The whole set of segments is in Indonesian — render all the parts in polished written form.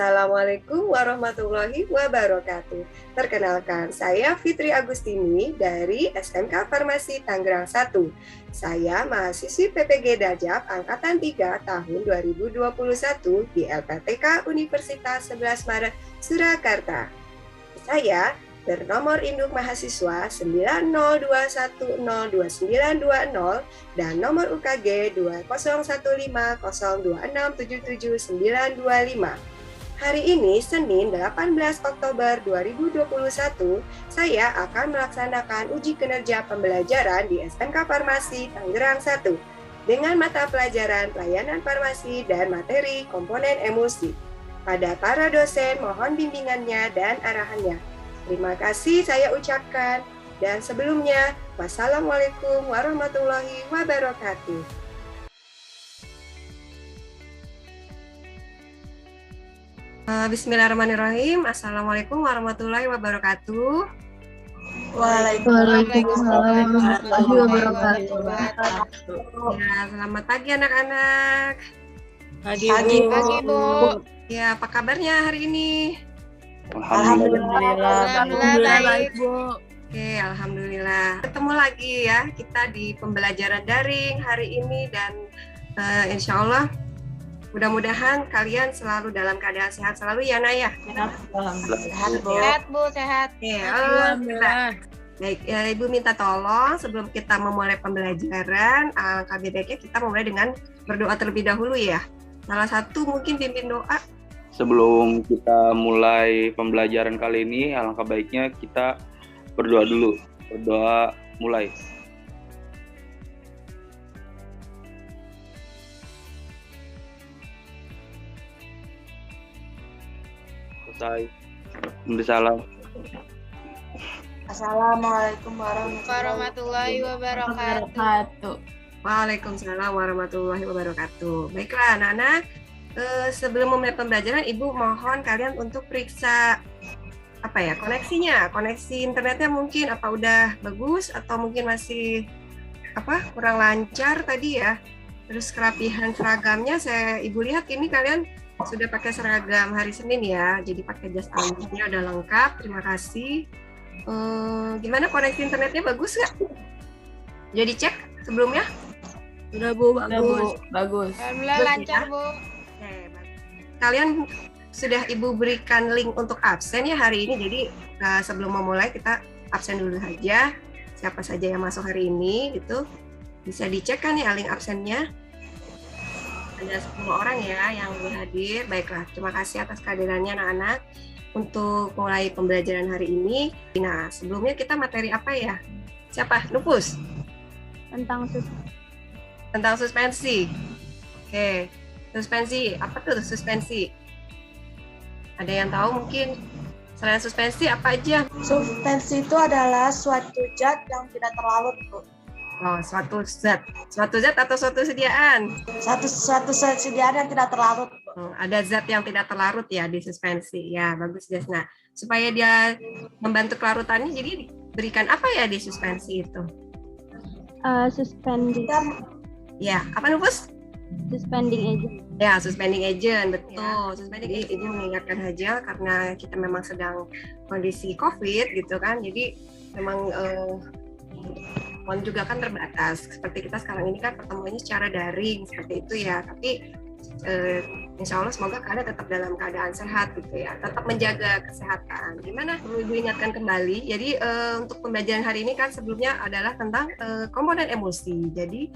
Assalamualaikum warahmatullahi wabarakatuh. Perkenalkan, saya Fitri Agustini dari SMK Farmasi Tangerang 1. Saya mahasiswi PPG Dajab Angkatan 3 tahun 2021 di LPTK Universitas 11 Maret, Surakarta. Saya bernomor induk mahasiswa 902102920 dan nomor UKG 201502677925. Hari ini, Senin 18 Oktober 2021, saya akan melaksanakan uji kinerja pembelajaran di SMK Farmasi Tangerang 1 dengan mata pelajaran pelayanan farmasi dan materi komponen emulsi. Pada para dosen, mohon bimbingannya dan arahannya. Terima kasih saya ucapkan. Dan sebelumnya, wassalamualaikum warahmatullahi wabarakatuh. Bismillahirrahmanirrahim. Assalamualaikum warahmatullahi wabarakatuh. Waalaikumsalam warahmatullahi wabarakatuh. Ya, selamat pagi anak-anak. Pagi, Bu. Ya, apa kabarnya hari ini? Alhamdulillah baik, Bu. Oke, alhamdulillah. Ketemu lagi ya kita di pembelajaran daring hari ini dan insya Allah mudah-mudahan kalian selalu dalam keadaan sehat selalu ya, Naya. Sehat, Bu. Sehat, Bu, sehat. Alhamdulillah. Baik, ya, Ibu minta tolong sebelum kita memulai pembelajaran, alangkah baiknya kita memulai dengan berdoa terlebih dahulu ya. Salah satu mungkin pimpin doa. Sebelum kita mulai pembelajaran kali ini, alangkah baiknya kita berdoa dulu. Berdoa mulai. Selesai. Salam. Assalamualaikum Warahmatullahi wabarakatuh. Waalaikumsalam warahmatullahi wabarakatuh. Baiklah anak-anak, sebelum memulai pembelajaran, Ibu mohon kalian untuk periksa koneksinya, koneksi internetnya mungkin apa udah bagus atau mungkin masih kurang lancar tadi ya. Terus kerapihan seragamnya Ibu lihat ini kalian sudah pakai seragam hari Senin ya, jadi pakai jas alusnya udah lengkap. Terima kasih. Gimana koneksi internetnya bagus nggak? Jadi cek sebelumnya? Sudah, Bu, bagus. Alhamdulillah lancar, Bu. Oke, kalian sudah Ibu berikan link untuk absen ya hari ini. Jadi sebelum memulai kita absen dulu saja. Siapa saja yang masuk hari ini itu bisa dicek kan ya link absennya. Ada 10 orang ya yang hadir. Baiklah, terima kasih atas kehadirannya anak-anak untuk mulai pembelajaran hari ini. Nah, sebelumnya kita materi apa ya? Siapa? Nupus? Tentang suspensi. Oke, suspensi. Apa tuh suspensi? Ada yang tahu mungkin? Selain suspensi apa aja? Suspensi itu adalah suatu zat yang tidak terlarut, Bu. Oh, suatu zat atau suatu sediaan? Suatu sediaan yang tidak terlarut, Bu. Ada zat yang tidak terlarut ya di suspensi. Ya, bagus Desna. Supaya dia membantu kelarutannya, jadi berikan apa ya di suspensi itu? Suspending. Ya, apa Nupus? Suspending agent. Ya, suspending agent, betul. Ya. Suspending agent ini mengingatkan saja karena kita memang sedang kondisi COVID gitu kan. Jadi memang pohon juga kan terbatas. Seperti kita sekarang ini kan pertemuannya secara daring seperti itu ya. Tapi insya Allah semoga kalian tetap dalam keadaan sehat gitu ya. Tetap menjaga kesehatan. Gimana? Perlu Ibu ingatkan kembali. Jadi untuk pembelajaran hari ini kan sebelumnya adalah tentang komponen emosi. Jadi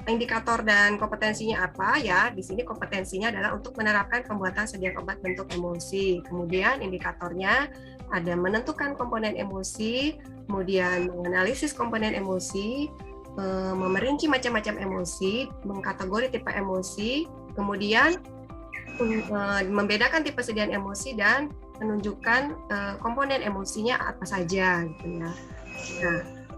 indikator dan kompetensinya apa ya? Di sini kompetensinya adalah untuk menerapkan pembuatan sediaan obat bentuk emosi. Kemudian indikatornya ada menentukan komponen emosi, kemudian menganalisis komponen emosi, memerinci macam-macam emosi, mengkategori tipe emosi, kemudian membedakan tipe sediaan emosi dan menunjukkan komponen emosinya apa saja gitu ya. Nah,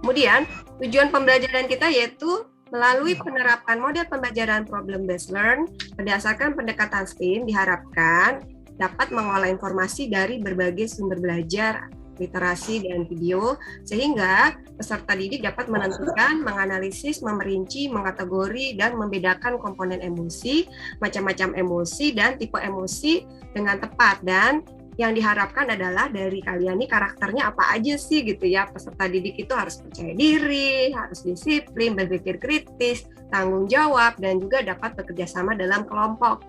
kemudian tujuan pembelajaran kita yaitu melalui penerapan model pembelajaran problem based learn berdasarkan pendekatan STEAM diharapkan dapat mengolah informasi dari berbagai sumber belajar literasi dan video, sehingga peserta didik dapat menentukan, menganalisis, memerinci, mengkategori, dan membedakan komponen emosi, macam-macam emosi, dan tipe emosi dengan tepat. Dan yang diharapkan adalah dari kalian nih karakternya apa aja sih gitu ya. Peserta didik itu harus percaya diri, harus disiplin, berpikir kritis, tanggung jawab, dan juga dapat bekerja sama dalam kelompok.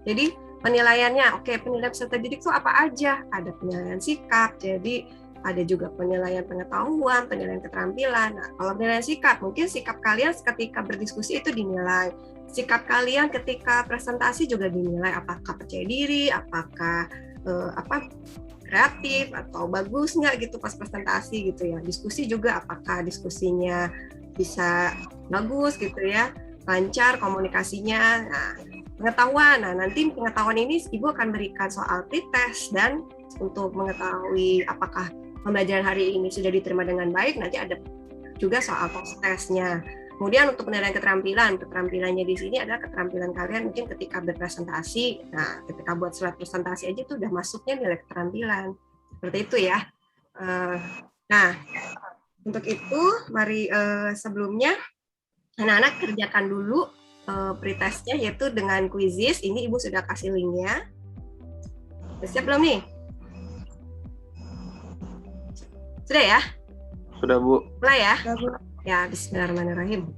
Jadi penilaiannya, penilaian peserta didik itu apa aja? Ada penilaian sikap, jadi ada juga penilaian pengetahuan, penilaian keterampilan. Nah, kalau penilaian sikap, mungkin sikap kalian ketika berdiskusi itu dinilai. Sikap kalian ketika presentasi juga dinilai, apakah percaya diri, apakah kreatif, atau bagus nggak gitu pas presentasi gitu ya. Diskusi juga, apakah diskusinya bisa bagus gitu ya, lancar komunikasinya. Nah, pengetahuan. Nah, nanti pengetahuan ini Ibu akan berikan soal pretest, dan untuk mengetahui apakah pembelajaran hari ini sudah diterima dengan baik, nanti ada juga soal post-testnya. Kemudian untuk penilaian keterampilannya di sini adalah keterampilan kalian mungkin ketika berpresentasi. Nah, ketika buat slide presentasi aja tuh udah masuknya nilai keterampilan. Seperti itu ya. Nah, untuk itu mari sebelumnya anak-anak kerjakan dulu pretestnya, yaitu dengan quizzes. Ini Ibu sudah kasih linknya. Siap belum nih? Sudah ya? Sudah, Bu. Mulai ya? Ya, bismillahirrahmanirrahim.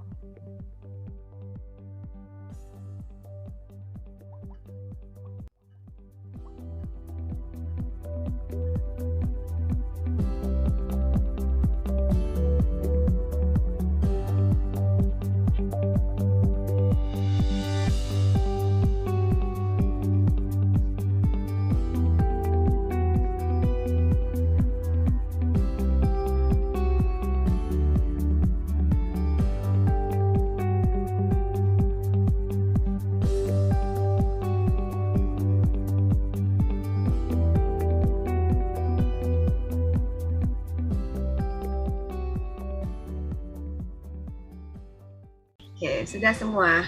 Oke, sudah semua.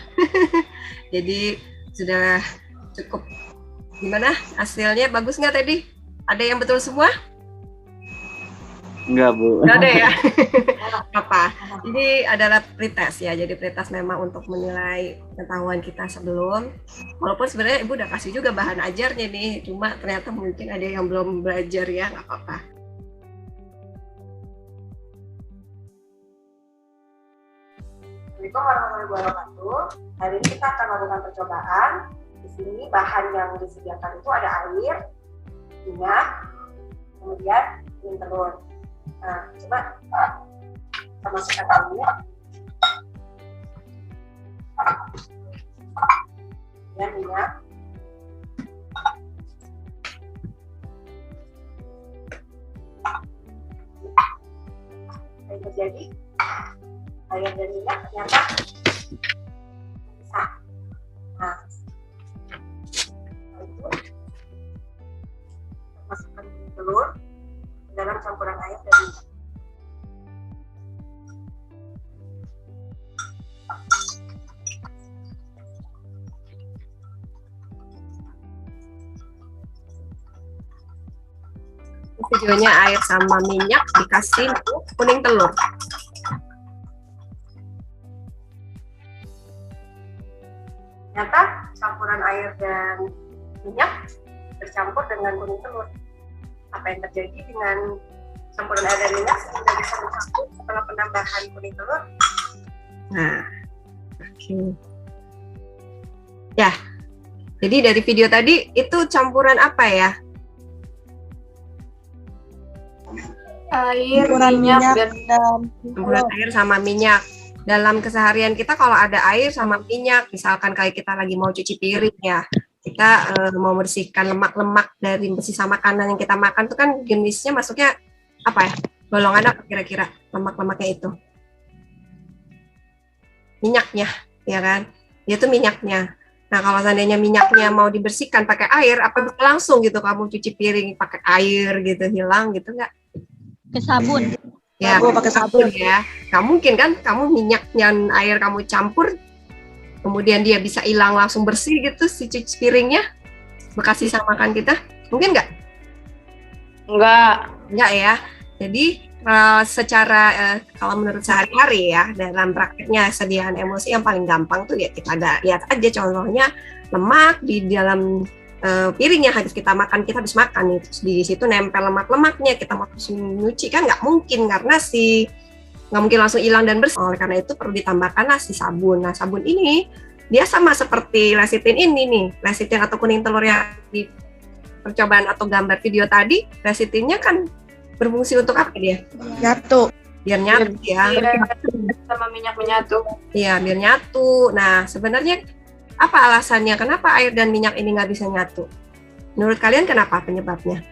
Jadi sudah cukup. Gimana hasilnya? Bagus nggak tadi? Ada yang betul semua? Enggak, Bu. Nggak ada ya? Apa? Ini adalah pretest ya. Jadi pretest memang untuk menilai pengetahuan kita sebelum. Walaupun sebenarnya Ibu udah kasih juga bahan ajarnya nih. Cuma ternyata mungkin ada yang belum belajar ya, nggak apa-apa. Assalamualaikum warahmatullahi wabarakatuh. Hari ini kita akan melakukan percobaan. Di sini bahan yang disediakan itu ada air, minyak, kemudian kuning telur. Nah, coba kita masukkan airnya. Kemudian minyak. Apa yang terjadi? Air dan minyak ternyata bisa. Nah, itu masukkan telur ke dalam campuran air dan minyak. Videonya air sama minyak dikasih kuning telur. Ternyata campuran air dan minyak bercampur dengan kuning telur. Apa yang terjadi dengan campuran air dan minyak sehingga bisa bercampur setelah penambahan kuning telur? Nah, oke. Ya, jadi dari video tadi itu campuran apa ya? Air, minyak dan Campuran air sama minyak. Dalam keseharian kita kalau ada air sama minyak, misalkan kayak kita lagi mau cuci piring ya, kita mau bersihkan lemak-lemak dari sisa makanan yang kita makan itu kan jenisnya masuknya apa ya? Golongan apa kira-kira lemak-lemaknya itu? Minyaknya, ya kan? Itu minyaknya. Nah, kalau seandainya minyaknya mau dibersihkan pakai air, apa bisa langsung gitu kamu cuci piring pakai air gitu, hilang gitu nggak? ke sabun. Ya, pakai sabun ya. Nggak mungkin kan kamu minyaknya air kamu campur, kemudian dia bisa hilang langsung bersih gitu si cuci piringnya, bekas sisa makan kita. Mungkin nggak? Enggak ya. Jadi secara kalau menurut sehari-hari ya dalam prakteknya sediaan emosi yang paling gampang tuh ya kita ada lihat aja contohnya lemak di dalam piring yang habis kita makan, kita habis makan nih, terus di situ nempel lemak-lemaknya, kita mau nyuci kan nggak mungkin karena nggak mungkin langsung hilang dan bersih. Oleh karena itu perlu ditambahkan si sabun. Nah sabun ini dia sama seperti lecithin ini nih, lecithin atau kuning telur yang di percobaan atau gambar video tadi, lecithinnya kan berfungsi untuk apa dia? Nyatu. Biar nyatu ya. Sama minyak menyatu. Iya, biar nyatu. Nah, sebenarnya apa alasannya? Kenapa air dan minyak ini nggak bisa nyatu? Menurut kalian kenapa penyebabnya?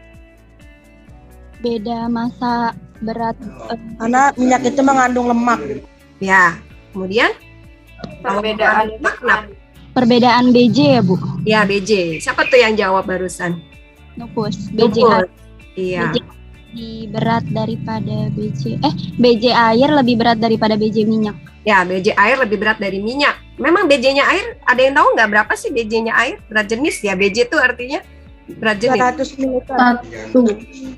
Beda masa berat. Karena minyak itu mengandung lemak. Ya, kemudian Perbedaan lemak kenapa? Perbedaan BJ ya Bu? Ya, BJ. Siapa tuh yang jawab barusan? Nupus. Nupus. Iya. BJ lebih berat daripada BJ. BJ air lebih berat daripada BJ minyak. Ya, BJ air lebih berat dari minyak. Memang BJ-nya air, ada yang tahu nggak berapa sih BJ-nya air? Berat jenis ya, BJ itu artinya berat jenis. 200 ml.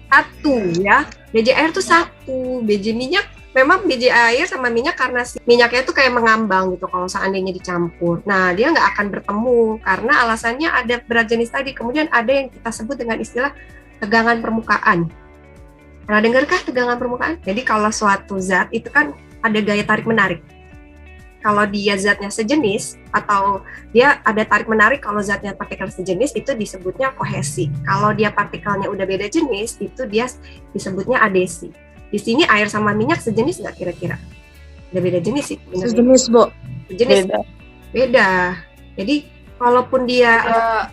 Satu ya, BJ air tuh satu. BJ minyak, memang BJ air sama minyak karena minyaknya tuh kayak mengambang gitu kalau seandainya dicampur. Nah, dia nggak akan bertemu karena alasannya ada berat jenis tadi. Kemudian ada yang kita sebut dengan istilah tegangan permukaan. Pernah dengarkah tegangan permukaan? Jadi kalau suatu zat itu kan ada gaya tarik-menarik. Kalau dia zatnya sejenis atau dia ada tarik-menarik, kalau zatnya partikel sejenis itu disebutnya kohesi. Kalau dia partikelnya udah beda jenis, itu dia disebutnya adesi. Di sini air sama minyak sejenis nggak kira-kira? Udah beda jenis sih. Sejenis, Bu. Sejenis. Beda. Jadi kalaupun dia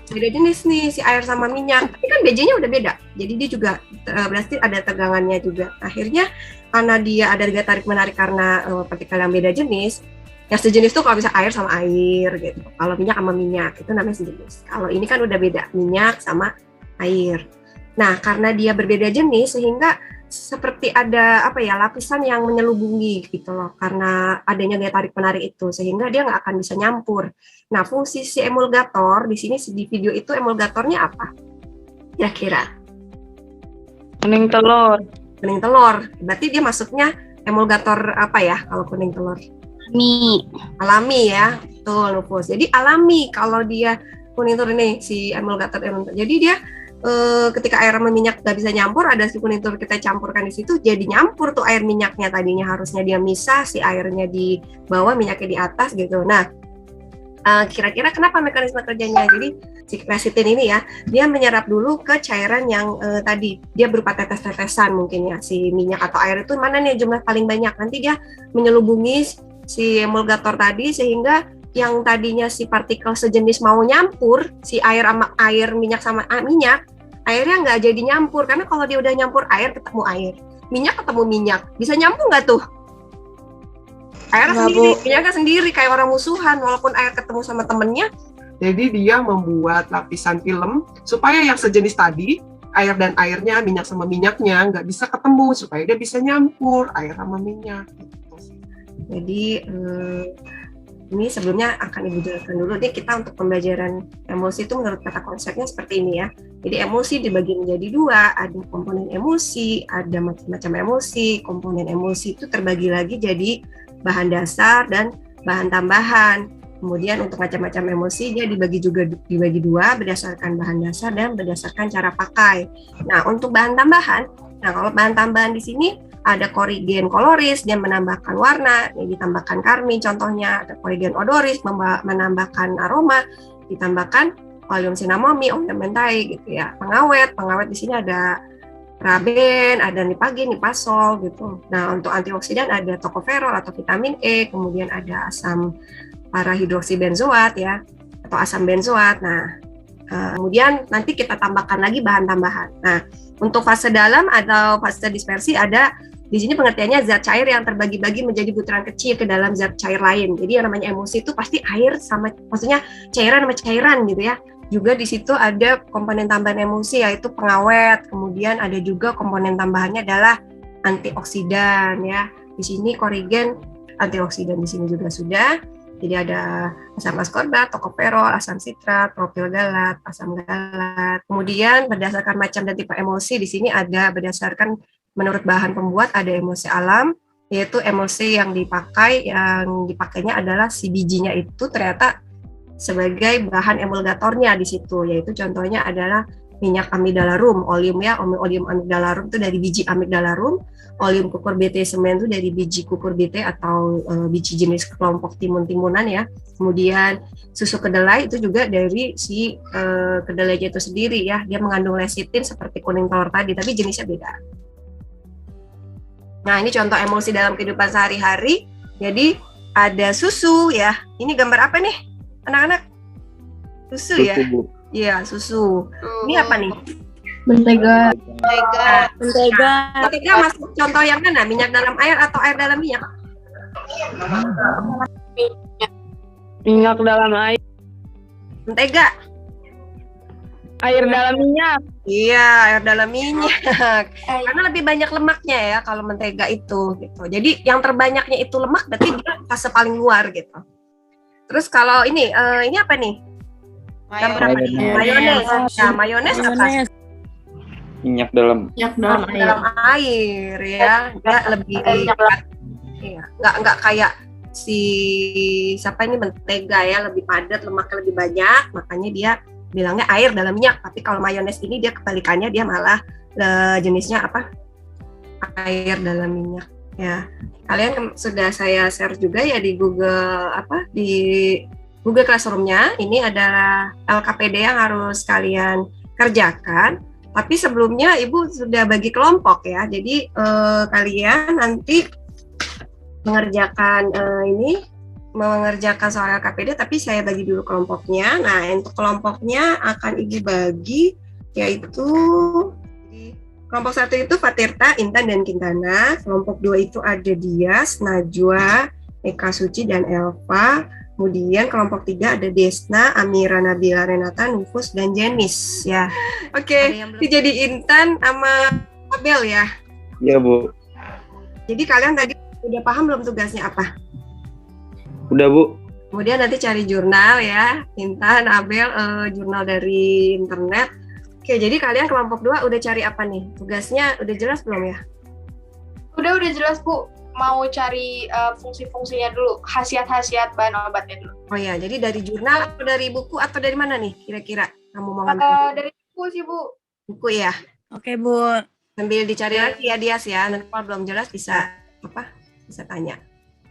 beda jenis nih si air sama minyak, tapi kan BJ-nya udah beda. Jadi dia juga berarti ada tegangannya juga. Akhirnya karena dia ada gaya tarik menarik karena partikel yang beda jenis, yang sejenis tuh kalau bisa air sama air gitu. Kalau minyak sama minyak itu namanya sejenis. Kalau ini kan udah beda, minyak sama air. Nah, karena dia berbeda jenis sehingga seperti ada lapisan yang menyelubungi gitu loh, karena adanya gaya tarik menarik itu sehingga dia nggak akan bisa nyampur. Nah, fungsi si emulgator di sini di video itu emulgatornya apa? Kira-kira? Kuning telur. Kuning telur. Berarti dia masuknya emulgator apa ya kalau kuning telur? Alami ya, betul Nupus. Jadi alami kalau dia kuning telur ini si emulgator. Jadi dia ketika air sama minyak nggak bisa nyampur, ada si kuning telur kita campurkan di situ, jadi nyampur tuh air minyaknya. Tadinya harusnya dia misah, si airnya di bawah, minyaknya di atas gitu. Nah, kira-kira kenapa mekanisme kerjanya? Jadi si lecithin ini ya, dia menyerap dulu ke cairan yang tadi dia berupa tetes-tetesan mungkin ya, si minyak atau air itu mana nih jumlah paling banyak. Nanti dia menyelubungi si emulgator tadi sehingga yang tadinya si partikel sejenis mau nyampur, si air sama air, minyak sama minyak, airnya nggak jadi nyampur, karena kalau dia udah nyampur air ketemu air, minyak ketemu minyak, bisa nyambung nggak tuh? Air sendiri, minyaknya sendiri, kayak orang musuhan, walaupun air ketemu sama temennya. Jadi dia membuat lapisan film supaya yang sejenis tadi, air dan airnya, minyak sama minyaknya nggak bisa ketemu, supaya dia bisa nyampur air sama minyak. Jadi ini sebelumnya akan Ibu jelaskan dulu nih, kita untuk pembelajaran emosi itu menurut kata konsepnya seperti ini ya. Jadi emosi dibagi menjadi dua, ada komponen emosi, ada macam-macam emosi. Komponen emosi itu terbagi lagi jadi bahan dasar dan bahan tambahan. Kemudian untuk macam-macam emosi dia dibagi dua berdasarkan bahan dasar dan berdasarkan cara pakai. Nah, untuk bahan tambahan, kalau bahan tambahan di sini ada korigen koloris, dia menambahkan warna, ditambahkan karmin contohnya, ada korigen odoris, menambahkan aroma, ditambahkan oleum cinnamomum, oleum mentai gitu ya. Pengawet di sini ada paraben, ada nipagin, nipasol gitu. Nah, untuk antioksidan ada tokoferol atau vitamin E, kemudian ada asam parahidroksibenzoat ya, atau asam benzoat. Nah, kemudian nanti kita tambahkan lagi bahan tambahan. Nah, untuk fase dalam atau fase dispersi ada di sini pengertiannya zat cair yang terbagi-bagi menjadi butiran kecil ke dalam zat cair lain. Jadi yang namanya emosi itu pasti air sama, maksudnya cairan sama cairan gitu ya. Juga di situ ada komponen tambahan emosi yaitu pengawet. Kemudian ada juga komponen tambahannya adalah antioksidan ya. Di sini korigen antioksidan di sini juga sudah. Jadi ada asam askorbat, tokoferol, asam sitrat, propilgalat, asam galat. Kemudian berdasarkan macam dan tipe emulsi di sini ada berdasarkan menurut bahan pembuat ada emulsi alam, yaitu emulsi yang dipakainya adalah si bijinya itu ternyata sebagai bahan emulgatornya di situ, yaitu contohnya adalah minyak amigdalarum, oleum amigdalarum itu dari biji amigdalarum, oleum kukur bete semen itu dari biji kukur bete atau biji jenis kelompok timun-timunan ya. Kemudian susu kedelai itu juga dari si kedelainya itu sendiri ya, dia mengandung lecitin seperti kuning telur tadi, tapi jenisnya beda. Nah, ini contoh emulsi dalam kehidupan sehari-hari. Jadi ada susu ya. Ini gambar apa nih, anak-anak? Susu ya? Bu. Iya, susu. Ini apa nih? Mentega. Mentega masuk contoh yang mana? Minyak dalam air atau air dalam minyak? Minyak dalam air. Mentega. Air dalam minyak. Iya, air dalam minyak. Karena lebih banyak lemaknya ya kalau mentega itu gitu. Jadi yang terbanyaknya itu lemak, berarti dia fase paling luar gitu. Terus kalau ini apa nih? Mayones. Ya, mayones apa? Minyak dalam Dalam air ya. Dia lebih iya, nggak kayak si siapa ini mentega ya, lebih padat, lemaknya lebih banyak, makanya dia bilangnya air dalam minyak. Tapi kalau mayones ini dia kebalikannya, dia malah jenisnya apa? Air dalam minyak ya. Kalian sudah saya share juga ya di Google Google Classroom-nya. Ini adalah LKPD yang harus kalian kerjakan. Tapi sebelumnya Ibu sudah bagi kelompok ya. Jadi kalian nanti mengerjakan soal LKPD, tapi saya bagi dulu kelompoknya. Nah, untuk kelompoknya akan Ibu bagi, yaitu kelompok 1 itu Fatirta, Intan, dan Kintana. Kelompok 2 itu ada Dias, Najwa, Eka Suci, dan Elva. Kemudian kelompok 3 ada Desna, Amira, Nabila, Renata, Nufus, dan Jenis ya. Oke, jadi Intan sama Abel ya. Iya, Bu. Jadi kalian tadi udah paham belum tugasnya apa? Udah, Bu. Kemudian nanti cari jurnal ya, Intan, Abel, jurnal dari internet. Oke, jadi kalian kelompok 2 udah cari apa nih? Tugasnya udah jelas belum ya? Udah jelas, Bu. Mau cari fungsi-fungsinya dulu, khasiat-khasiat bahan obatnya dulu. Oh ya, jadi dari jurnal atau dari buku atau dari mana nih kira-kira kamu mau ngambil? Dari buku sih, Bu. Buku ya? Oke, Bu. Sambil dicari lagi ya Dias ya, nanti kalau belum jelas bisa tanya.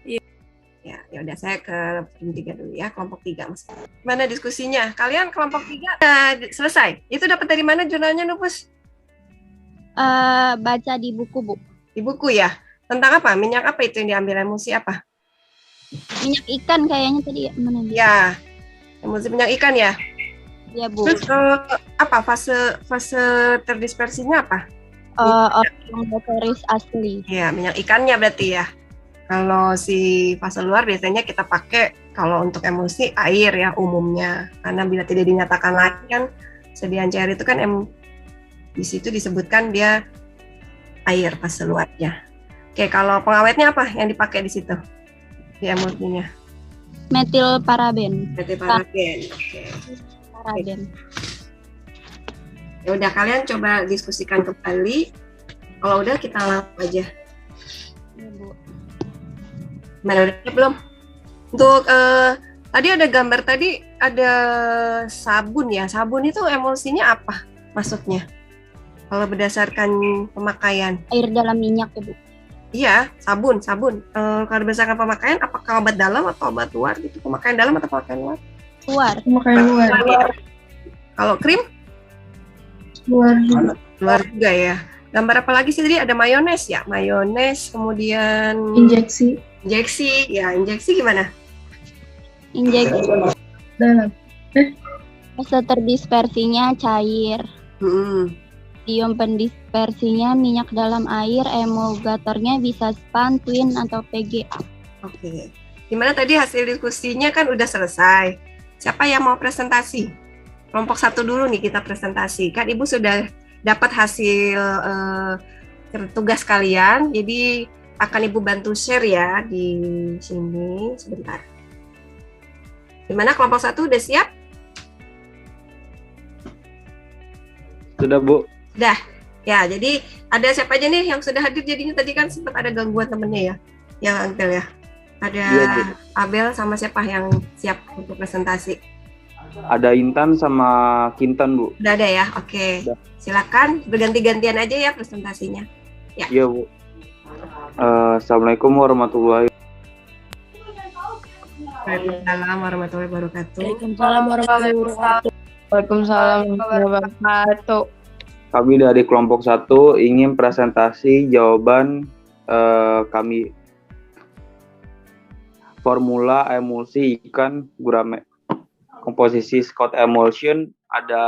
Iya. Ya udah, saya ke tim 3 dulu ya, kelompok 3 Mas. Mana diskusinya? Kalian kelompok 3 selesai? Itu dapat dari mana jurnalnya, Nupus? Baca di buku, Bu. Di buku ya? Tentang apa? Minyak apa itu yang diambil? Emulsi apa? Minyak ikan kayaknya tadi ya. Mana dia? Ya, emulsi minyak ikan ya? Ya, Bu. Terus apa fase terdispersinya apa? Oligofloris asli. Ya, minyak ikannya berarti ya. Kalau si fase luar biasanya kita pakai kalau untuk emulsi air ya umumnya. Karena bila tidak dinyatakan lagi kan sediaan cair itu kan di situ disebutkan dia air fase luarnya. Oke, kalau pengawetnya apa yang dipakai di situ? Di emulsinya? Metil paraben. Metil paraben. Oke. Paraben. Ya udah, kalian coba diskusikan kembali. Kalau udah kita langsung aja. Ya, Bu. Mana udah belum? Untuk tadi ada gambar tadi ada sabun ya. Sabun itu emulsinya apa maksudnya? Kalau berdasarkan pemakaian? Air dalam minyak ya, Bu. Iya, sabun. Kalau berdasarkan pemakaian, apakah obat dalam atau obat luar gitu? Pemakaian dalam atau pemakaian luar? Luar. Luar. Kalau krim? Luar juga ya. Gambar apa lagi sih tadi? Ada mayones ya? Mayones, kemudian Injeksi. Ya, injeksi gimana? Injeksi. Dalam. Fase terdispersinya cair. Medium pendispersinya minyak dalam air, emulgatornya bisa span, twin, atau PGA. Oke. Gimana tadi hasil diskusinya kan udah selesai. Siapa yang mau presentasi? Kelompok 1 dulu nih kita presentasi. Kan Ibu sudah dapat hasil tugas kalian, jadi akan Ibu bantu share ya di sini sebentar. Gimana kelompok 1 udah siap? Sudah, Bu. Sudah. Ya, jadi ada siapa aja nih yang sudah hadir? Jadinya tadi kan sempat ada gangguan temennya ya, yang Angkel ya. Ada Iya, Bu. Abel sama siapa yang siap untuk presentasi? Ada Intan sama Kintan, Bu. Udah ada ya? Oke. Udah. Silakan berganti-gantian aja ya presentasinya. Iya, Bu. Assalamualaikum warahmatullahi Waalaikumsalam warahmatullahi wabarakatuh. Waalaikumsalam warahmatullahi wabarakatuh. Waalaikumsalam warahmatullahi wabarakatuh. Kami dari kelompok 1 ingin presentasi jawaban kami. Formula emulsi ikan gurame. Komposisi Scott emulsion ada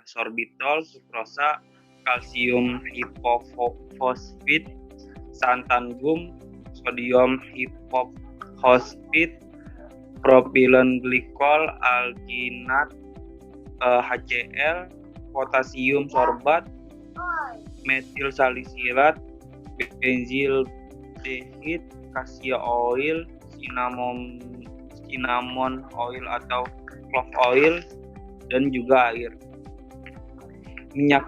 sorbitol, sukrosa, kalsium hipofosfit, santan gum, sodium hipofosfit, propilen glikol, alginat, HCl, potasium sorbat, metil salisilat, benzil dehid, cassia oil, cinnamon oil atau clove oil, dan juga air. Minyak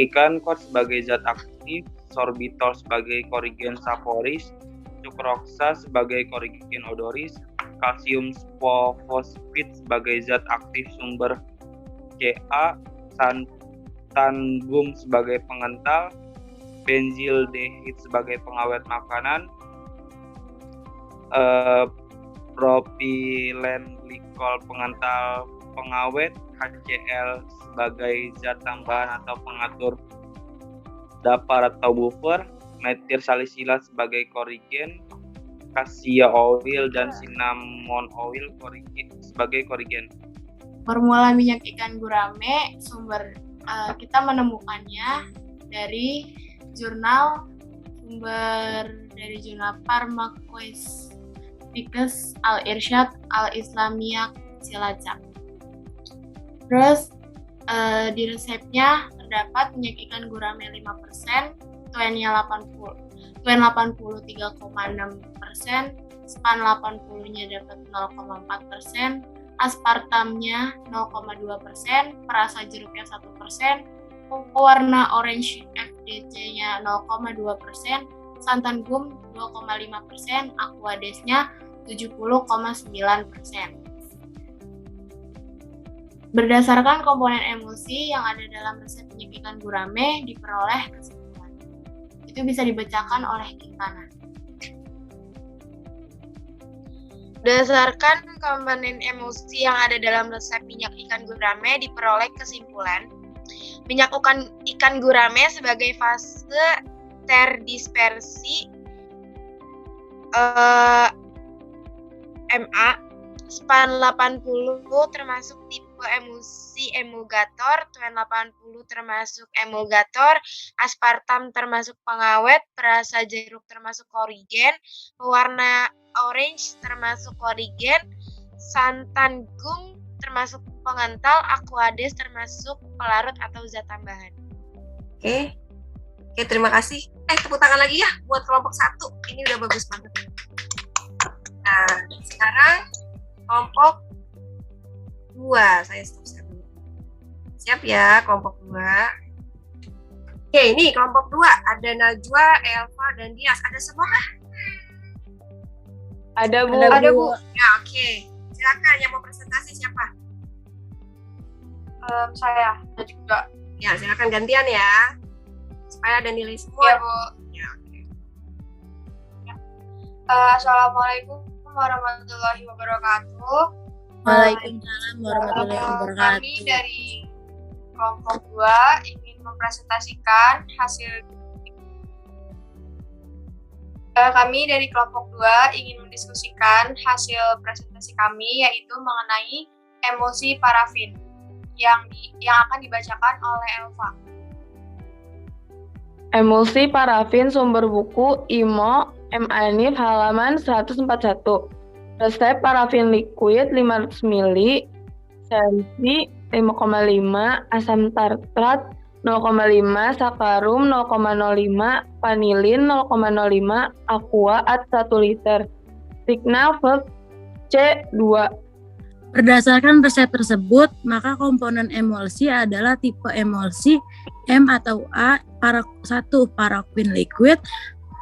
ikan kot sebagai zat aktif, sorbitol sebagai korigen saporis, sukroksa sebagai korigen odoris, kalsium fosfit sebagai zat aktif sumber Ca, santan gum sebagai pengental, benzil dehid sebagai pengawet makanan, propilen glikol pengental pengawet, HCl sebagai zat tambahan atau pengatur dapar atau buffer, metil salisilat sebagai korigen, cassia oil dan cinnamon oil sebagai korigen. Formula minyak ikan gurame sumber kita menemukannya dari jurnal Pharmacopoeics Al-Irsyad Al-Islamiyah Cilacap. Terus di resepnya terdapat minyak ikan gurame 5%, tuennya 80, tuen 83,6%, span 80-nya dapat 0,4%, aspartamnya 0,2%, perasa jeruknya 1%, warna orange FDC-nya 0,2%, santan gum 2,5%, aquadesnya 70,9%. Berdasarkan komponen emulsi yang ada dalam resep minyak ikan gurame diperoleh kesimpulan. Itu bisa dibacakan oleh Kintanan. Berdasarkan komponen emulsi yang ada dalam resep minyak ikan gurame diperoleh kesimpulan, minyak ikan gurame sebagai fase terdispersi MA, span 80 termasuk tipe emulsi emulgator, tuen 80 termasuk emulgator, aspartam termasuk pengawet, perasa jeruk termasuk korigen, pewarna orange termasuk korigen, santan gum termasuk pengental, aquades termasuk pelarut atau zat tambahan. Oke, terima kasih. Tepuk tangan lagi ya buat kelompok 1. Ini udah bagus banget. Nah, sekarang kelompok 2. Saya stop dulu. Siap ya kelompok 2. Oke, ini kelompok 2. Ada Najwa, Elva, dan Dias. Ada semua kah? Ada, Bu. Ada, Bu. Ya, oke. Silakan yang mau presentasi siapa? Saya ada juga. Ya, silakan gantian ya. Supaya ada nilai semua. Iya, Bu. Ya, oke. Assalamualaikum warahmatullahi wabarakatuh. Waalaikumsalam warahmatullahi wabarakatuh. Kami dari kelompok 2 ingin mempresentasikan hasil kami dari kelompok 2 ingin mendiskusikan hasil presentasi kami, yaitu mengenai emulsi parafin yang akan dibacakan oleh Elva. Emulsi parafin sumber buku IMO M. Anif halaman 141. Resep parafin liquid 500 ml, sensi 5,5, asam tartrat 0,5, sakarum 0,05, vanilin 0,05, aqua at 1 liter. Signal verb C. 2. Berdasarkan resep tersebut, maka komponen emulsi adalah tipe emulsi M atau A. 1. Paraffin liquid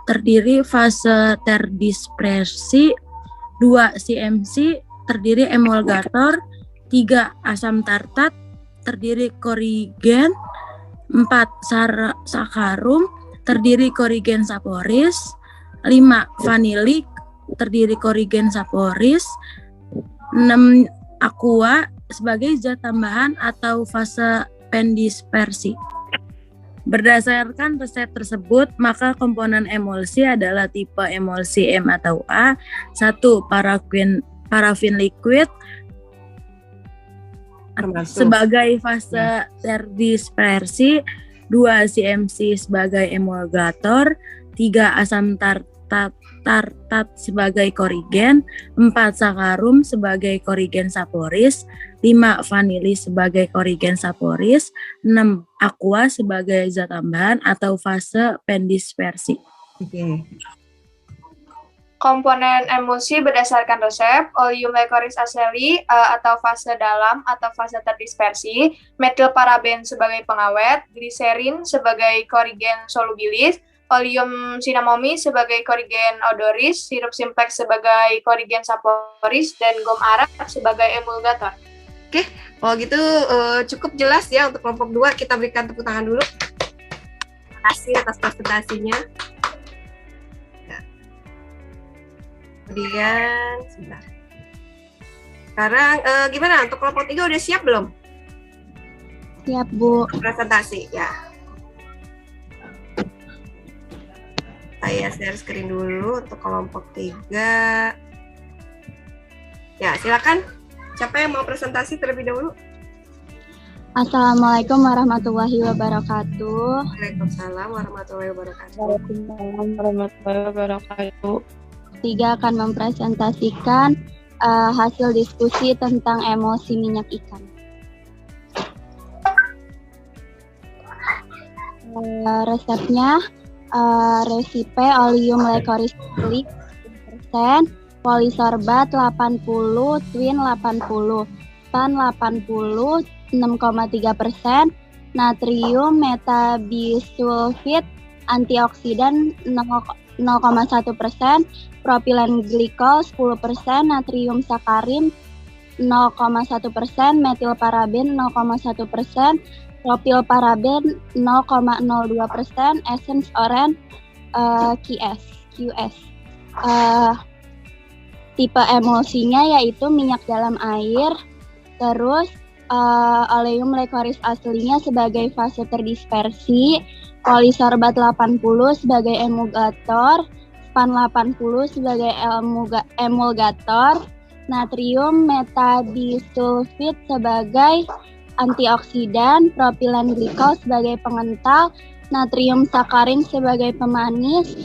terdiri fase terdispersi. 2. CMC terdiri emulgator. 3. Asam tartat terdiri korigen. 4. Sakarum terdiri korigen saporis. 5. Vanilik terdiri korigen saporis. 6. Aqua sebagai zat tambahan atau fase pendispersi. Berdasarkan resep tersebut, maka komponen emulsi adalah tipe emulsi M atau A. 1. Paraffin liquid sebagai fase terdispersi. 2. CMC sebagai emulgator. 3. Asam tartat sebagai korigen. 4. Sakarum sebagai korigen saporis. 5. Vanili sebagai korigen saporis. 6. Aqua sebagai zat tambahan atau fase pendispersi. Oke. Komponen emulsi berdasarkan resep: oleum licorice aceli atau fase dalam atau fase terdispersi, metilparaben sebagai pengawet, gliserin sebagai korigen solubilis, oleum cinnamomum sebagai korigen odoris, sirup simplex sebagai korigen saporis, dan gom arak sebagai emulgator. Oke, kalau gitu cukup jelas ya untuk kelompok 2. Kita berikan tepuk tangan dulu. Terima kasih atas presentasinya. Ya. Kemudian, sebentar. Sekarang gimana untuk kelompok 3 udah siap belum? Siap, Bu. Presentasi, ya. Saya share screen dulu untuk kelompok 3. Ya, silakan. Siapa yang mau presentasi terlebih dahulu? Assalamualaikum warahmatullahi wabarakatuh. Waalaikumsalam warahmatullahi wabarakatuh. Waalaikumsalam warahmatullahi wabarakatuh. 3 akan mempresentasikan hasil diskusi tentang emulsi minyak ikan. Resepnya, resipe oleum licorice aceli 10%, polisorbat 80, twin 80, tan 80, 6,3%, natrium metabisulfit antioksidan 0,1%, propilen glikol 10%, natrium sakarin 0,1%, metilparaben 0,1%, propilparaben 0,02%, essence oren QS. Tipe emulsinya yaitu minyak dalam air, terus oleum licorice aslinya sebagai fase terdispersi, polisorbat 80 sebagai emulgator, span 80 sebagai emulgator, natrium metabisulfit sebagai antioksidan, propilen glikol sebagai pengental, natrium sakarin sebagai pemanis,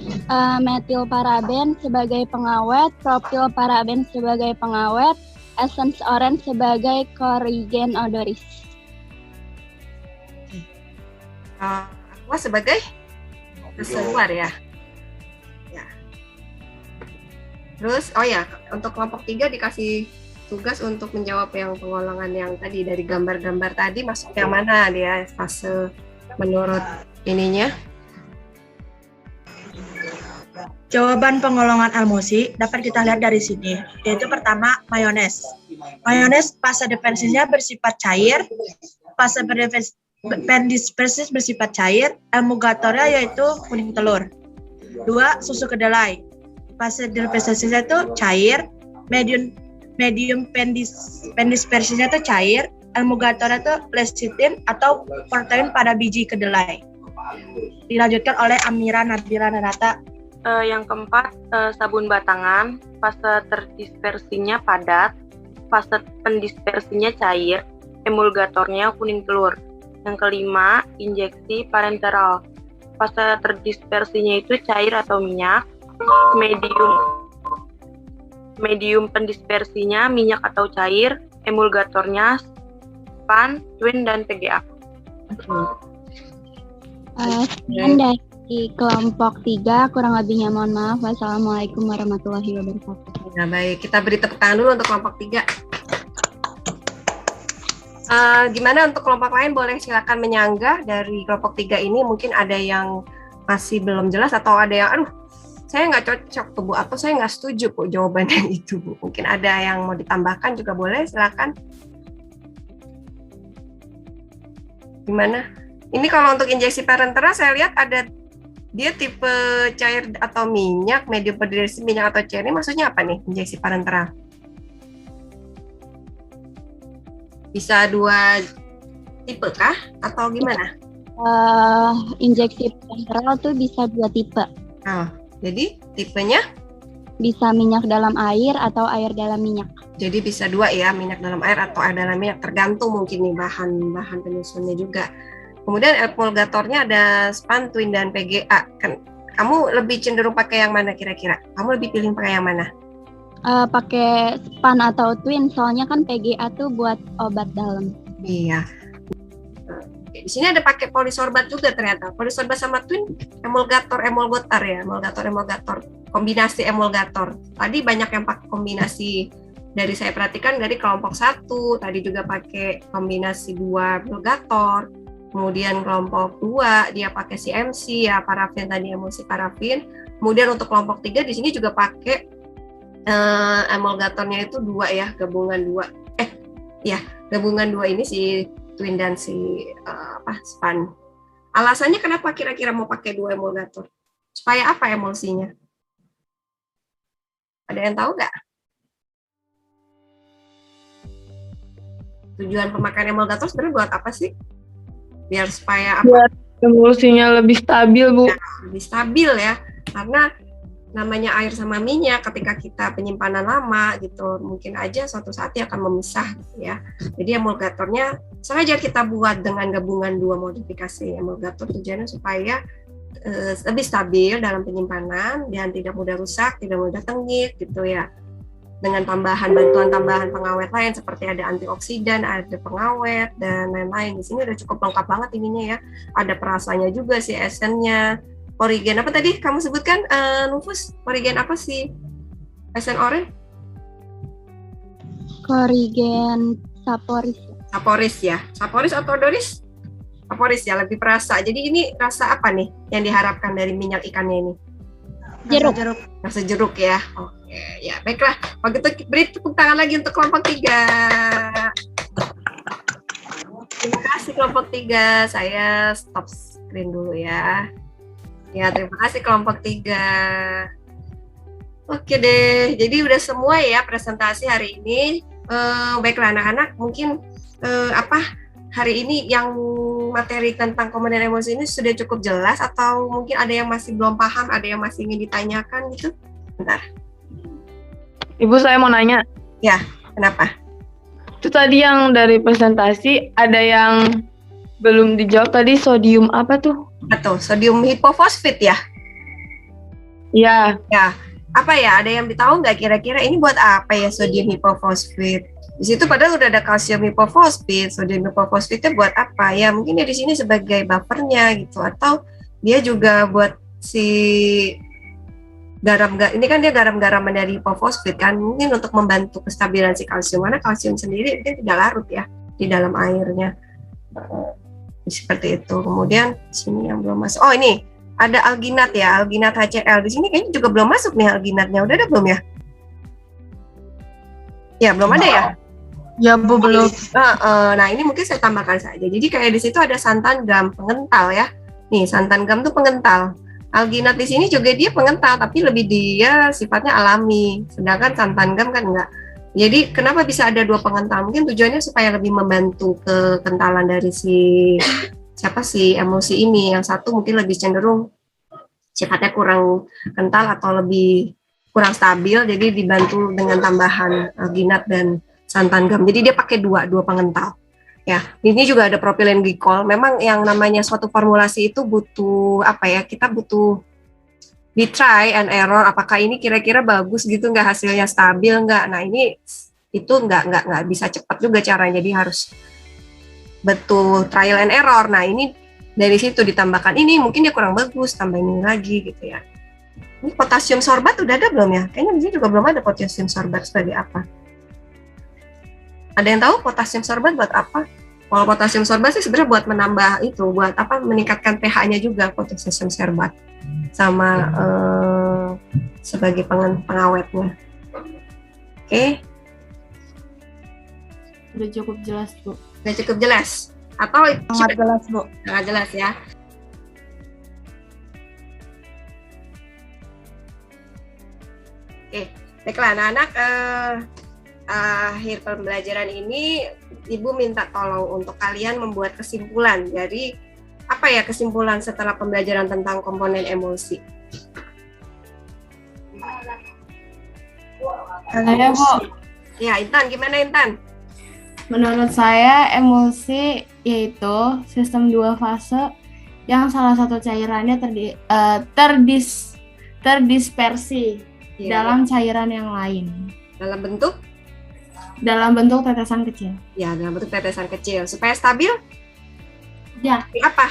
metilparaben sebagai pengawet, propilparaben sebagai pengawet, essence oren sebagai korigen odoris. Aqua sebagai reservoir ya. Terus, untuk kelompok 3 dikasih tugas untuk menjawab yang pengolongan yang tadi dari gambar-gambar tadi, masuk yang mana dia fase menurut ininya? Jawaban pengolongan emulsi dapat kita lihat dari sini, yaitu pertama mayones. Mayones fase dispersinya bersifat cair, fase pendispersis bersifat cair, emulgatornya yaitu kuning telur. 2. Susu kedelai, fase dispersinya itu cair, medium pendispersinya itu cair, emulgatornya itu lecithin atau protein pada biji kedelai. Dilanjutkan oleh Amira Nabila Nanata. Yang keempat, sabun batangan, fase terdispersinya padat, fase pendispersinya cair, emulgatornya kuning telur. Yang kelima, injeksi parenteral, fase terdispersinya itu cair atau minyak, medium pendispersinya minyak atau cair, emulgatornya span, twin, dan PGA. Sekian dari Di kelompok 3, kurang lebihnya mohon maaf. Wassalamualaikum warahmatullahi wabarakatuh. Nah, baik. Kita beri tepuk tangan dulu untuk kelompok 3. Gimana untuk kelompok lain? Boleh silakan menyanggah dari kelompok 3 ini. Mungkin ada yang masih belum jelas atau ada yang, aduh, saya nggak cocok tuh Bu, atau saya nggak setuju Bu jawabannya itu Bu. Mungkin ada yang mau ditambahkan juga boleh, silakan. Gimana? Ini kalau untuk injeksi parentera saya lihat ada dia tipe cair atau minyak, medium pendeteksi minyak atau cair. Ini maksudnya apa nih injeksi parentera? Bisa 2 tipe kah atau gimana? Injeksi parenteral tuh bisa 2 tipe. Oh, jadi tipenya? Bisa minyak dalam air atau air dalam minyak. Jadi bisa 2 ya, minyak dalam air atau air dalam minyak, tergantung mungkin nih bahan penyusunnya juga. Kemudian emulgatornya ada SPAN, Twin, dan PGA. Kamu lebih cenderung pakai yang mana kira-kira? Kamu lebih pilih pakai yang mana? Pakai SPAN atau Twin, soalnya kan PGA tuh buat obat dalam. Iya. Di sini ada pakai polisorbat juga ternyata. Polisorbat sama Twin, emulgator ya, emulgator, kombinasi emulgator. Tadi banyak yang pakai kombinasi, dari saya perhatikan dari kelompok 1, tadi juga pakai kombinasi 2 emulgator. Kemudian kelompok 2 dia pakai CMC ya, parafin tadi, emulsi parafin. Kemudian untuk kelompok 3 di sini juga pakai emulgatornya itu 2 ya, gabungan 2. Gabungan 2 ini si Twin dan si SPAN. Alasannya kenapa kira-kira mau pakai 2 emulgator? Supaya apa emulsinya? Ada yang tahu nggak? Tujuan pemakaian emulgator sebenarnya buat apa sih? Biar supaya apa? Biar emulsinya lebih stabil, Bu. Ya, lebih stabil ya, karena namanya air sama minyak ketika kita penyimpanan lama gitu, mungkin aja suatu saat dia akan memisah gitu ya. Jadi emulgatornya sengaja kita buat dengan gabungan 2 modifikasi emulgator, tujuannya supaya lebih stabil dalam penyimpanan dan tidak mudah rusak, tidak mudah tengik gitu ya. Dengan bantuan tambahan pengawet lain seperti ada antioksidan, ada pengawet dan lain-lain. Di sini udah cukup lengkap banget ininya ya. Ada perasanya juga sih, esennya. Origen apa tadi kamu sebutkan, Nufus? Origen apa sih? Esen oren? Korigen Saporis. Saporis ya. Saporis atau Doris? Saporis ya, lebih perasa. Jadi ini rasa apa nih yang diharapkan dari minyak ikannya ini? Jeruk. Rasa jeruk ya. Oke, ya baiklah. Kalau gitu beri tepuk tangan lagi untuk kelompok 3. Terima kasih kelompok 3. Saya stop screen dulu ya. Ya, terima kasih kelompok 3. Oke deh, jadi udah semua ya presentasi hari ini. Baiklah anak-anak, mungkin hari ini yang materi tentang komponen emosi ini sudah cukup jelas atau mungkin ada yang masih belum paham, ada yang masih ingin ditanyakan gitu? Bentar. Ibu, saya mau nanya. Ya, kenapa? Itu tadi yang dari presentasi ada yang belum dijawab tadi, sodium apa tuh? Betul, sodium hipofosfat ya? Iya. Ya, apa ya? Ada yang tahu nggak kira-kira ini buat apa ya sodium hipofosfat? Di situ padahal udah ada kalsium hipofosfat, sodium hipofosfatnya buat apa? Ya mungkin ya di sini sebagai buffernya gitu, atau dia juga buat si garam, ini kan dia garam-garaman dari hipofosfat kan, mungkin untuk membantu kestabilan si kalsium, karena kalsium sendiri mungkin tidak larut ya di dalam airnya. Seperti itu. Kemudian sini yang belum masuk. Oh ini ada alginat ya, alginat HCl. Di sini kayaknya juga belum masuk nih alginatnya. Udah ada belum ya? Ya belum ada ya. Ya Bu, belum. Nah ini mungkin saya tambahkan saja. Jadi kayak di situ ada santan gam pengental ya. Nih santan gam tuh pengental. Alginat di sini juga dia pengental, tapi lebih dia sifatnya alami. Sedangkan santan gam kan enggak. Jadi kenapa bisa ada 2 pengental? Mungkin tujuannya supaya lebih membantu kekentalan dari si emosi ini. Yang satu mungkin lebih cenderung sifatnya kurang kental atau lebih kurang stabil, jadi dibantu dengan tambahan alginat dan santan gam. Jadi dia pakai dua pengental. Ya, ini juga ada propilen glikol. Memang yang namanya suatu formulasi itu butuh kita butuh di try and error, apakah ini kira-kira bagus gitu, nggak hasilnya stabil nggak. Nah ini itu nggak bisa cepat juga caranya, jadi harus betul trial and error. Nah ini dari situ ditambahkan ini, mungkin dia kurang bagus, tambah ini lagi gitu ya. Ini potasium sorbat udah ada belum ya? Kayaknya di sini juga belum ada potasium sorbat sebagai apa. Ada yang tahu potasium sorbat buat apa? Kalau potasium sorbat sih sebenarnya buat menambah itu, buat apa? Meningkatkan pH-nya juga potasium sorbat, sama sebagai pengawetnya. Oke. Udah cukup jelas, Bu. Udah cukup jelas? Atau Sangat jelas, Bu. sangat jelas ya? Oke, baiklah anak-anak, akhir pembelajaran ini Ibu minta tolong untuk kalian membuat kesimpulan. Jadi apa ya kesimpulan setelah pembelajaran tentang komponen emosi? Saya, Bu. Ya, Intan, gimana Intan? Menurut saya, emosi yaitu sistem 2 fase yang salah satu cairannya terdispersi dalam cairan yang lain. Dalam bentuk? Dalam bentuk tetesan kecil. Ya, dalam bentuk tetesan kecil. Supaya stabil? Ya. Apa?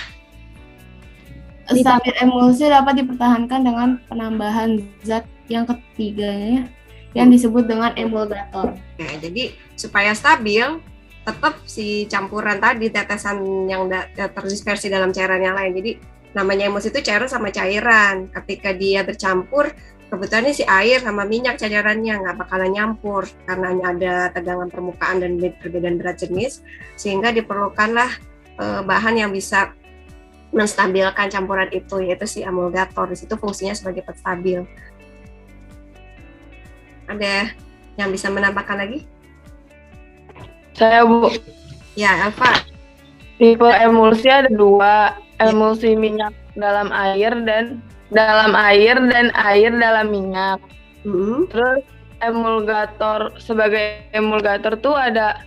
Stabil emosi dapat dipertahankan dengan penambahan zat yang ketiganya yang disebut dengan emulgator. Nah, jadi supaya stabil, tetap si campuran tadi, tetesan yang terdispersi dalam cairan yang lain. Jadi namanya emosi itu cairan sama cairan. Ketika dia bercampur, kebetulan si air sama minyak cairannya nggak bakalan nyampur karena ada tegangan permukaan dan perbedaan berat jenis, sehingga diperlukanlah bahan yang bisa menstabilkan campuran itu, yaitu si emulgator. Di situ fungsinya sebagai penstabil. Ada yang bisa menambahkan lagi? Saya, Bu. Ya, Elva. Tipe emulsi ada 2, emulsi minyak dalam air dan air dalam minyak. Terus emulgator, sebagai emulgator tuh ada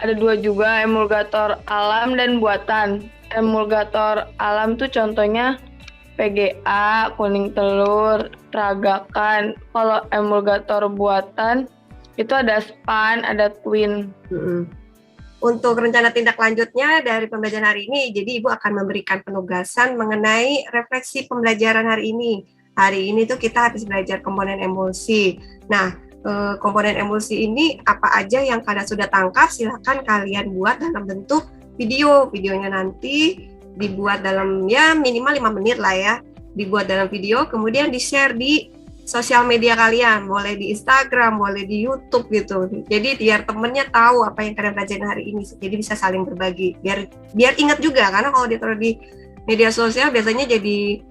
2 juga, emulgator alam dan buatan. Emulgator alam tuh contohnya PGA, kuning telur, ragakan. Kalau emulgator buatan itu ada span, ada twin. Untuk rencana tindak lanjutnya dari pembelajaran hari ini, jadi Ibu akan memberikan penugasan mengenai refleksi pembelajaran hari ini. Hari ini tuh kita habis belajar komponen emosi. Nah, komponen emosi ini apa aja yang kalian sudah tangkap, silahkan kalian buat dalam bentuk video. Videonya nanti dibuat dalam ya minimal 5 menit lah ya. Dibuat dalam video, kemudian di-share di sosial media kalian, boleh di Instagram, boleh di YouTube gitu. Jadi biar temennya tahu apa yang kalian pelajarin hari ini, jadi bisa saling berbagi. Biar ingat juga, karena kalau ditaruh di media sosial biasanya jadi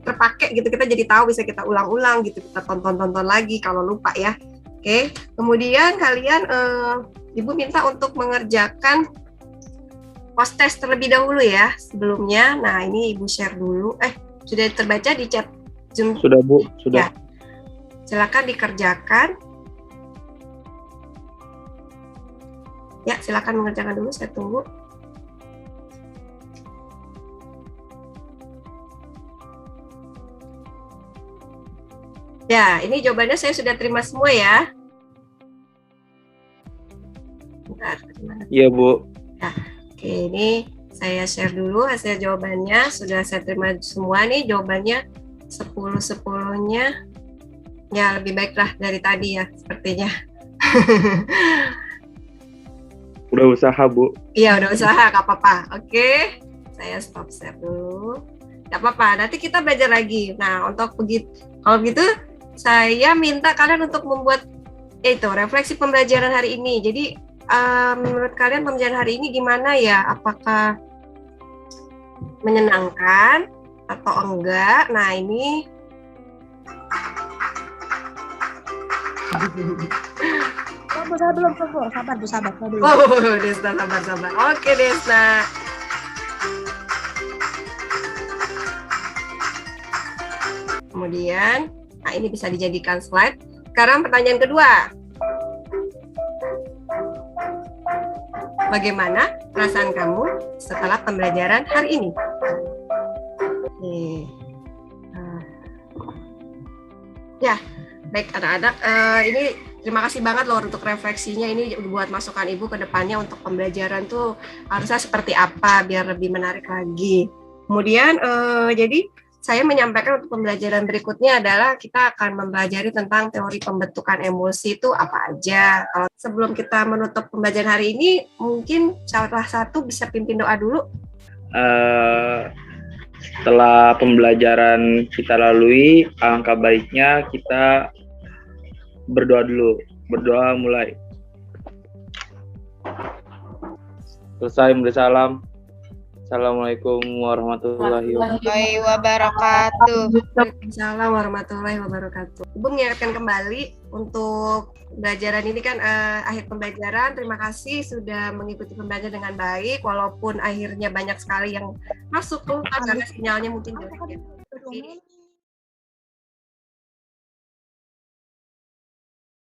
terpakai gitu, kita jadi tahu, bisa kita ulang-ulang gitu, kita tonton lagi kalau lupa ya. Oke, kemudian kalian Ibu minta untuk mengerjakan post test terlebih dahulu ya sebelumnya. Nah, ini Ibu share dulu. Sudah terbaca di chat Zoom? Sudah, Bu, sudah. Ya. Silakan dikerjakan. Ya, silakan mengerjakan dulu, saya tunggu. Ya, ini jawabannya saya sudah terima semua ya. Bentar, iya, Bu. Ya, oke, ini saya share dulu hasil jawabannya. Sudah saya terima semua nih jawabannya. 10-10-nya. Ya, lebih baiklah dari tadi ya, sepertinya. Udah usaha, Bu. Iya, udah usaha, gak apa-apa. Oke, saya stop share dulu. Gak apa-apa, nanti kita belajar lagi. Nah, untuk kalau begitu, saya minta kalian untuk membuat refleksi pembelajaran hari ini. Jadi, menurut kalian pembelajaran hari ini gimana ya? Apakah menyenangkan atau enggak? Nah, ini Saya belum sabar, sabar dulu. Oh, Desna, sabar. Oke, Desna. Kemudian, nah ini bisa dijadikan slide. Sekarang pertanyaan kedua. Bagaimana perasaan kamu setelah pembelajaran hari ini? Ya, baik anak-anak, ini terima kasih banget loh untuk refleksinya, ini buat masukan Ibu ke depannya untuk pembelajaran tuh harusnya seperti apa biar lebih menarik lagi. Kemudian jadi saya menyampaikan untuk pembelajaran berikutnya adalah kita akan mempelajari tentang teori pembentukan emosi itu apa aja. Kalau sebelum kita menutup pembelajaran hari ini, mungkin salah satu bisa pimpin doa dulu. Setelah pembelajaran kita lalui, alangkah baiknya kita berdoa dulu. Berdoa mulai. Selesai memberi salam. Assalamualaikum warahmatullahi wabarakatuh. Waalaikumsalam warahmatullahi wabarakatuh. Ibu mengingatkan kembali untuk pembelajaran ini kan akhir pembelajaran. Terima kasih sudah mengikuti pembelajaran dengan baik, walaupun akhirnya banyak sekali yang masuk tuh karena sinyalnya mungkin jelek.